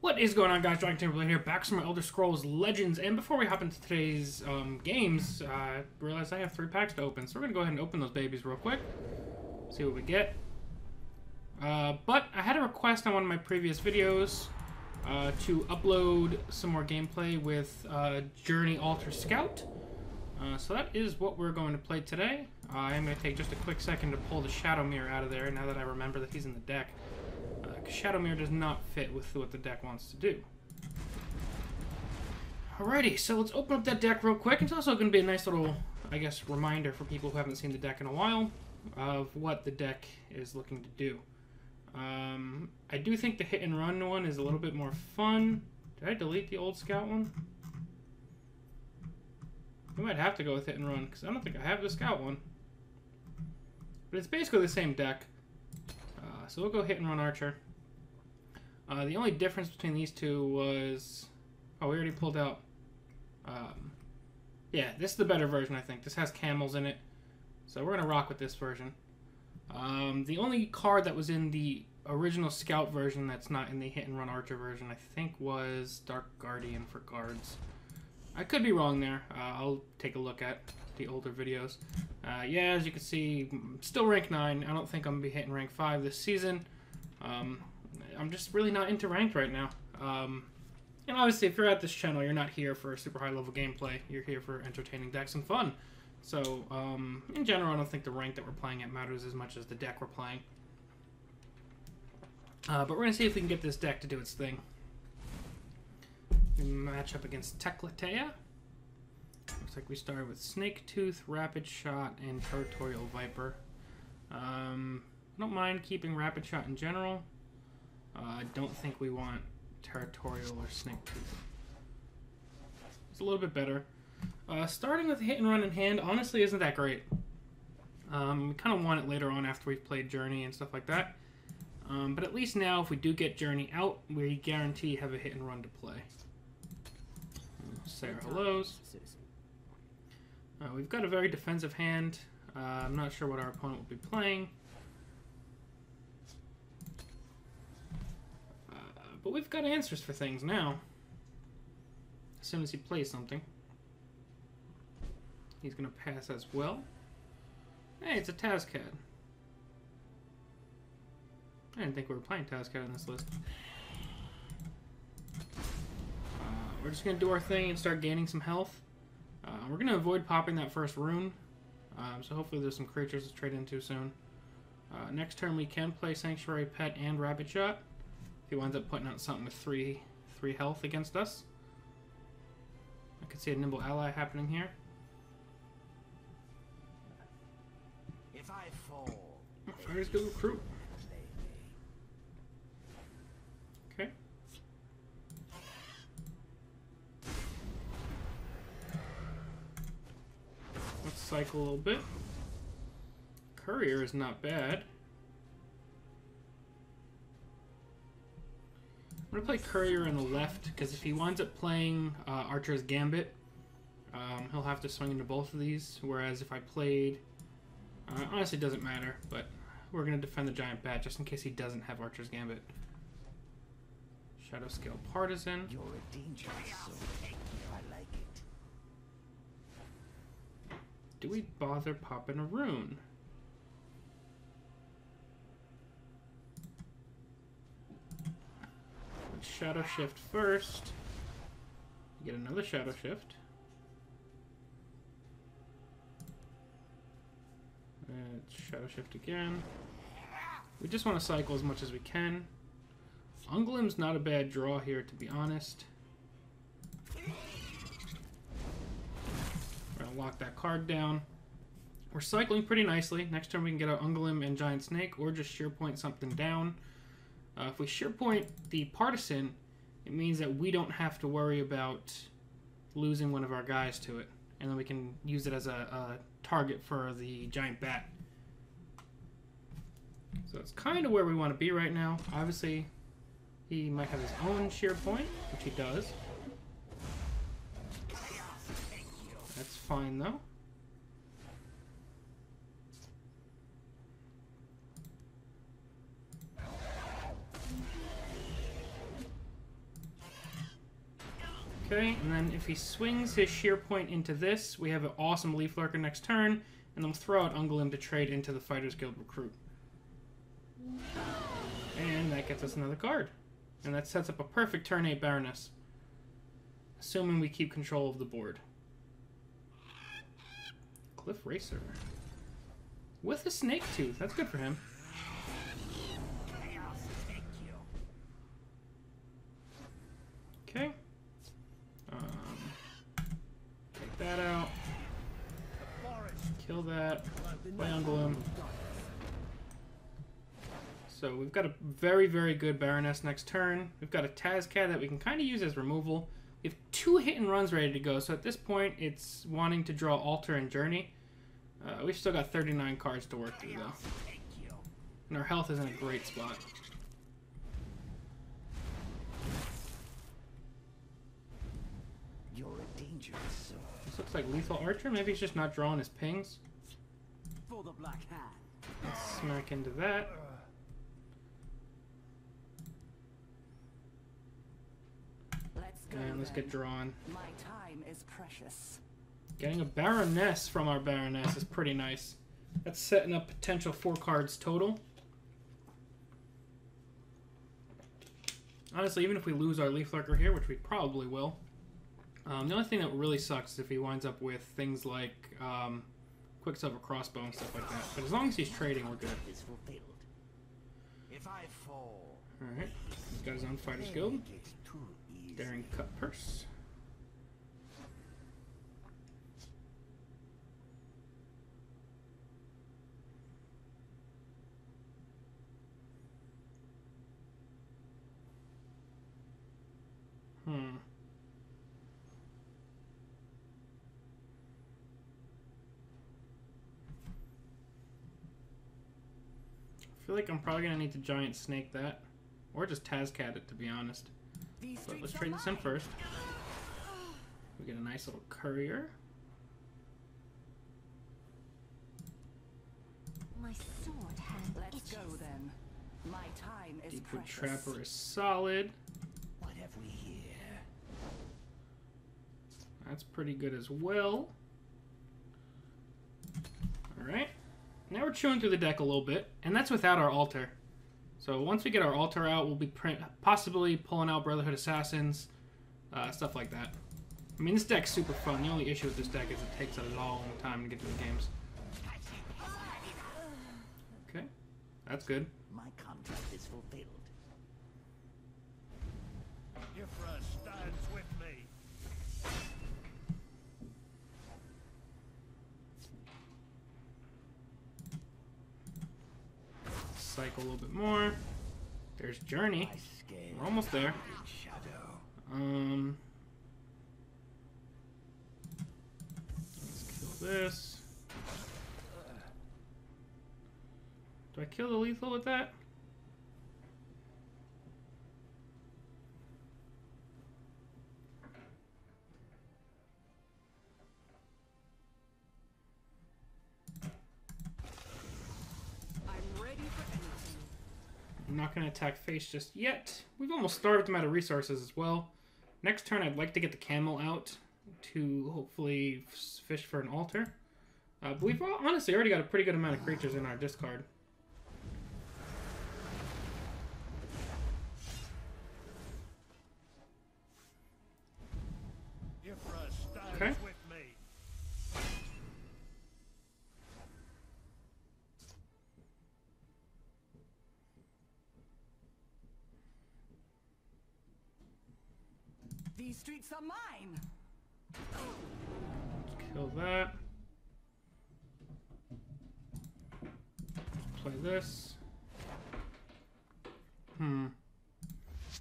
What is going on, guys? Dragon Timberlake here, back from my Elder Scrolls Legends. And before we hop into today's games, I realized I have 3 packs to open. So we're going to go ahead and open those babies real quick. See what we get. But I had a request on one of my previous videos to upload some more gameplay with Journey Altar Scout. So that is what we're going to play today. I'm going to take just a quick second to pull the Shadow Mirror out of there now that I remember that he's in the deck. Shadow Mirror does not fit with what the deck wants to do. Alrighty, so let's open up that deck real quick. It's also going to be a nice little, I guess, reminder for people who haven't seen the deck in a while of what the deck is looking to do. I do think the hit and run one is a little bit more fun. Did I delete the old Scout one? We might have to go with hit and run because I don't think I have the Scout one. But it's basically the same deck. So we'll go hit and run Archer. The only difference between these two was... Oh, we already pulled out... yeah, this is the better version, I think. This has camels in it. So we're going to rock with this version. The only card that was in the original Scout version that's not in the hit and run Archer version, I think, was Dark Guardian for guards. I could be wrong there. I'll take a look at the older videos. Yeah, as you can see, still rank 9. I don't think I'm going to be hitting rank 5 this season. I'm just really not into ranked right now. And obviously, if you're at this channel, you're not here for super high level gameplay. You're here for entertaining decks and fun. So, in general, I don't think the rank that we're playing at matters as much as the deck we're playing. But we're going to see if we can get this deck to do its thing. We match up against Teclatea. Looks like we started with Snake Tooth, Rapid Shot, and Territorial Viper. I don't mind keeping Rapid Shot in general. I don't think we want Territorial or Snake Tooth. It's a little bit better. Starting with hit and run in hand honestly isn't that great. We kind of want it later on after we've played Journey and stuff like that. But at least now if we do get Journey out, we guarantee have a hit and run to play. Say our hellos. We've got a very defensive hand. I'm not sure what our opponent will be playing. But we've got answers for things now. As soon as he plays something. He's going to pass as well. Hey, it's a Tazcad. I didn't think we were playing Tazcad on this list. We're just going to do our thing and start gaining some health. We're going to avoid popping that first rune. So hopefully there's some creatures to trade into soon. Next turn we can play Sanctuary Pet and Rapid Shot. If he winds up putting out something with 3 health against us. I could see a Nimble Ally happening here. If I fall, Fires go recruit. Okay. Let's cycle a little bit. Courier is not bad. I'm going to play Courier on the left, because if he winds up playing Archer's Gambit, he'll have to swing into both of these, whereas if I played... honestly, it doesn't matter, but we're going to defend the Giant Bat just in case he doesn't have Archer's Gambit. Shadow Scale Partisan. you're a dangerous soul. I like it. Do we bother popping a rune? Let's Shadow Shift first. Get another Shadow Shift. Let's Shadow Shift again. We just want to cycle as much as we can. Unglim's not a bad draw here, to be honest. We're going to lock that card down. We're cycling pretty nicely. Next turn we can get our Unglim and Giant Snake, or just sheer point something down. If we sheer point the Partisan, it means that we don't have to worry about losing one of our guys to it. And then we can use it as a target for the Giant Bat. So it's kind of where we want to be right now. Obviously, he might have his own sheer point, which he does. That's fine, though. Okay, and then if he swings his shear point into this, we have an awesome Leaf Lurker next turn, and then we'll throw out Ungolem to trade into the Fighters Guild Recruit. And that gets us another card. And that sets up a perfect turn 8 Baroness. Assuming we keep control of the board. Cliff Racer. With a Snake Tooth. That's good for him. Okay. Take that out. Kill that. Play Ungolem. So we've got a very, very good Baroness next turn. We've got a Tazcat that we can kind of use as removal. We have 2 hit and runs ready to go, so at this point it's wanting to draw Altar and Journey. We've still got 39 cards to work through though. And our health is in a great spot. You're a dangerous soul. This looks like Lethal Archer. Maybe he's just not drawing his pings. For the Black Hand. Let's smack into that. And let's get drawn. My time is precious. Getting a Baroness from our Baroness is pretty nice. That's setting up potential 4 cards total. Honestly, even if we lose our Leaf Lurker here, which we probably will, the only thing that really sucks is if he winds up with things like Quicksilver Crossbow and stuff like that. But as long as he's trading, we're good. If I fall, Alright, he's got his own Fighters Guild. Daring Cut Purse. I feel like I'm probably going to need to Giant Snake that. Or just Tazcat it, to be honest. But let's trade this in first. We get a nice little Courier. My sword hand Let's go then. My time is Deepwood precious. Trapper is solid. what have we here? That's pretty good as well. Alright. Now we're chewing through the deck a little bit. And that's without our Altar. So once we get our Altar out, we'll be possibly pulling out Brotherhood Assassins. Stuff like that. I mean, this deck's super fun. The only issue with this deck is it takes a long time to get to the games. Okay. That's good. My contract is fulfilled. Ifra stands with me. Cycle a little bit more. There's Journey. We're almost there. Let's kill this. Do I kill the lethal with that? I'm not going to attack face just yet. We've almost starved him out of resources as well. Next turn, I'd like to get the camel out to hopefully fish for an altar. But we've honestly already got a pretty good amount of creatures in our discard. Ifra stands Okay. with me. These streets are mine. Let's kill that. Play this. I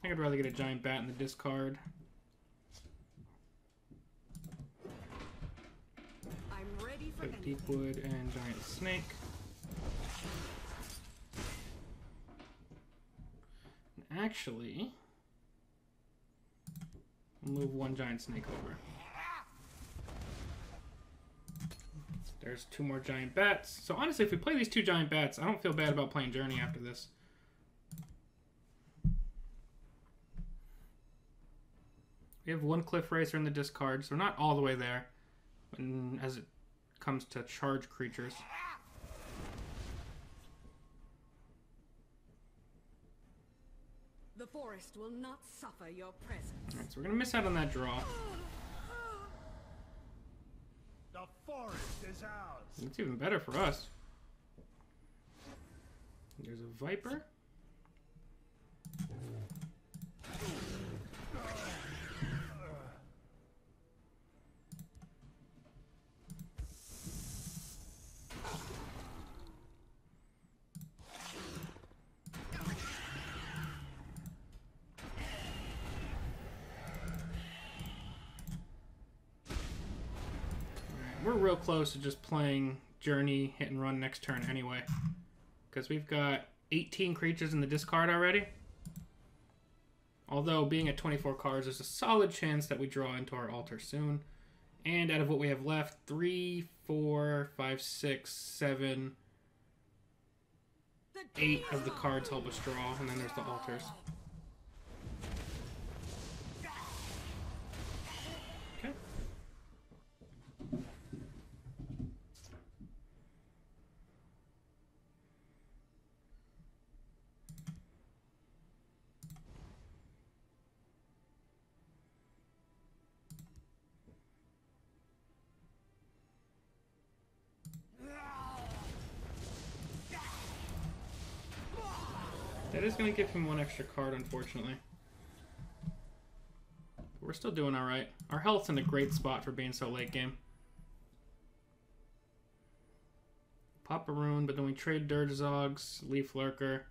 think I'd rather get a giant bat in the discard. I'm ready for Put Deepwood and Giant Snake. And actually, move one Giant Snake over. There's 2 more Giant Bats. So honestly, if we play these 2 Giant Bats, I don't feel bad about playing Journey after this. We have one Cliff Racer in the discard, so we're not all the way there as it comes to charge creatures. The forest will not suffer your presence. Alright, so we're gonna miss out on that draw. The forest is ours. It's even better for us. There's a Viper. We're real close to just playing Journey, hit and run next turn anyway. Because we've got 18 creatures in the discard already. Although, being at 24 cards, there's a solid chance that we draw into our altar soon. And out of what we have left, 3, 4, 5, 6, 7, 8 of the cards help us draw, and then there's the altars. Okay. That is going to give him one extra card, unfortunately. But we're still doing alright. Our health's in a great spot for being so late game. Pop a rune, but then we trade Dirgezogs, Leaf Lurker,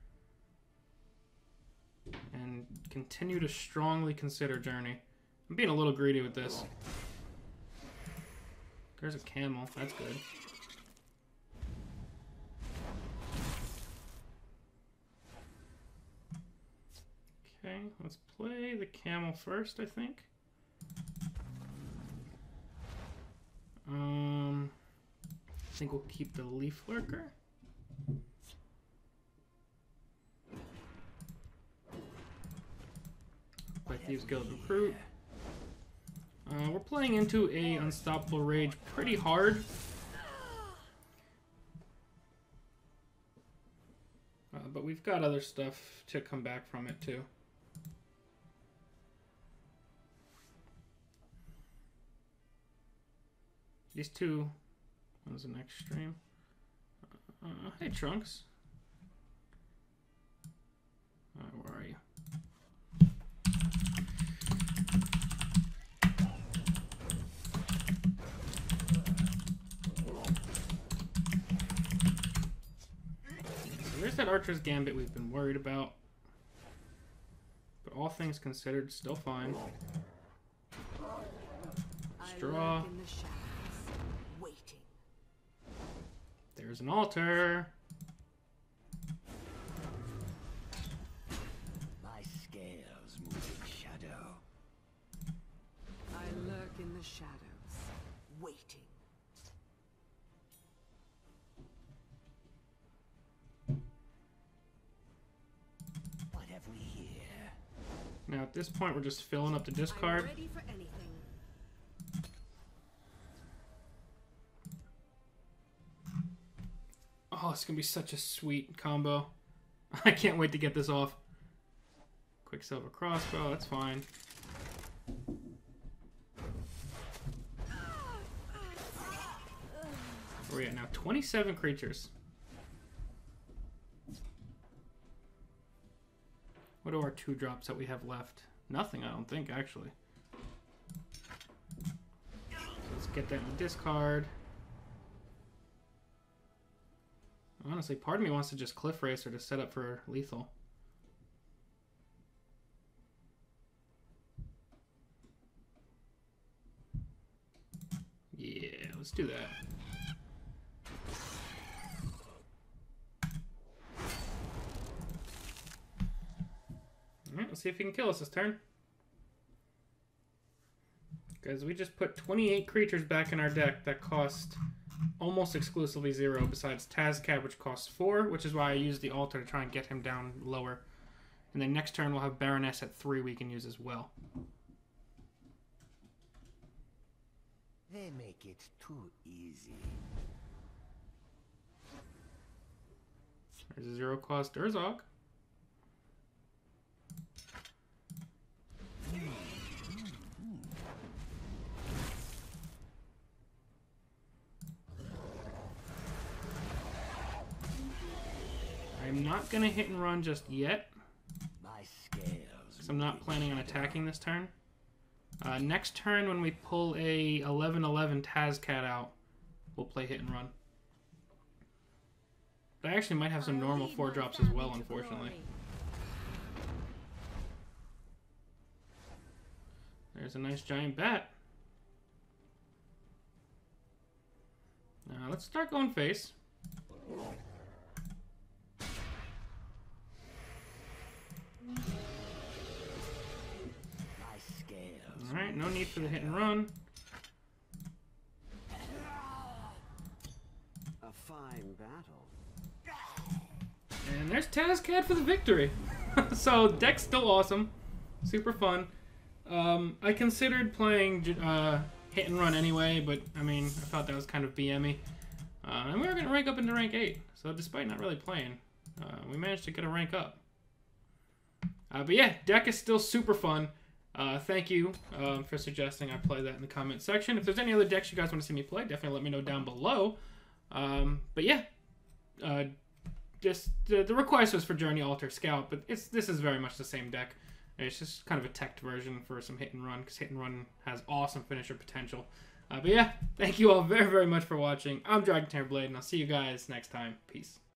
and continue to strongly consider Journey. I'm being a little greedy with this. There's a camel. That's good. Okay, let's play the camel first, I think. I think we'll keep the Leaf Lurker. Play Thieves Guild Recruit. We're playing into a Unstoppable Rage pretty hard. But we've got other stuff to come back from it too. These two. When's the next stream? Hey, Trunks. Where are you? So there's that Archer's Gambit we've been worried about. But all things considered, still fine. Straw. There's an altar. My scales move in shadow. I lurk in the shadows, waiting. What have we here? Now at this point, we're just filling up the discard. I'm ready for anything. Oh, it's gonna be such a sweet combo. I can't wait to get this off. Quicksilver Crossbow, that's fine. Where are we at now? 27 creatures. What are our 2-drops that we have left? Nothing, I don't think, actually. So let's get that in the discard. Honestly, part of me wants to just Cliff Racer to set up for lethal. Yeah, let's do that. Alright, let's see if he can kill us this turn. Because we just put 28 creatures back in our deck that cost almost exclusively 0, besides Tazcab, which costs 4, which is why I used the altar to try and get him down lower. And then next turn we'll have Baroness at 3 we can use as well. They make it too easy. There's a zero-cost Urzog. I'm not going to hit and run just yet, My scales. because I'm not planning on attacking this turn. Next turn, when we pull a 11/11 Tazcat out, we'll play hit and run. But I actually might have some normal 4-drops as well, unfortunately. There's a nice giant bat. Now let's start going face. My scales. Alright, no need for the hit and run. A fine battle. And there's Tazcat for the victory. So, deck's still awesome. Super fun. I considered playing hit and run anyway, but, I mean, I thought that was kind of BM-y. And we were going to rank up into rank 8. So, despite not really playing, we managed to get a rank up. But yeah, deck is still super fun. Thank you for suggesting I play that in the comment section. If there's any other decks you guys want to see me play, definitely let me know down below. But yeah, the request was for Journey, Alter, Scout, but this is very much the same deck. It's just kind of a teched version for some hit and run, because hit and run has awesome finisher potential. But yeah, thank you all very, very much for watching. I'm Dragon Blade, and I'll see you guys next time. Peace.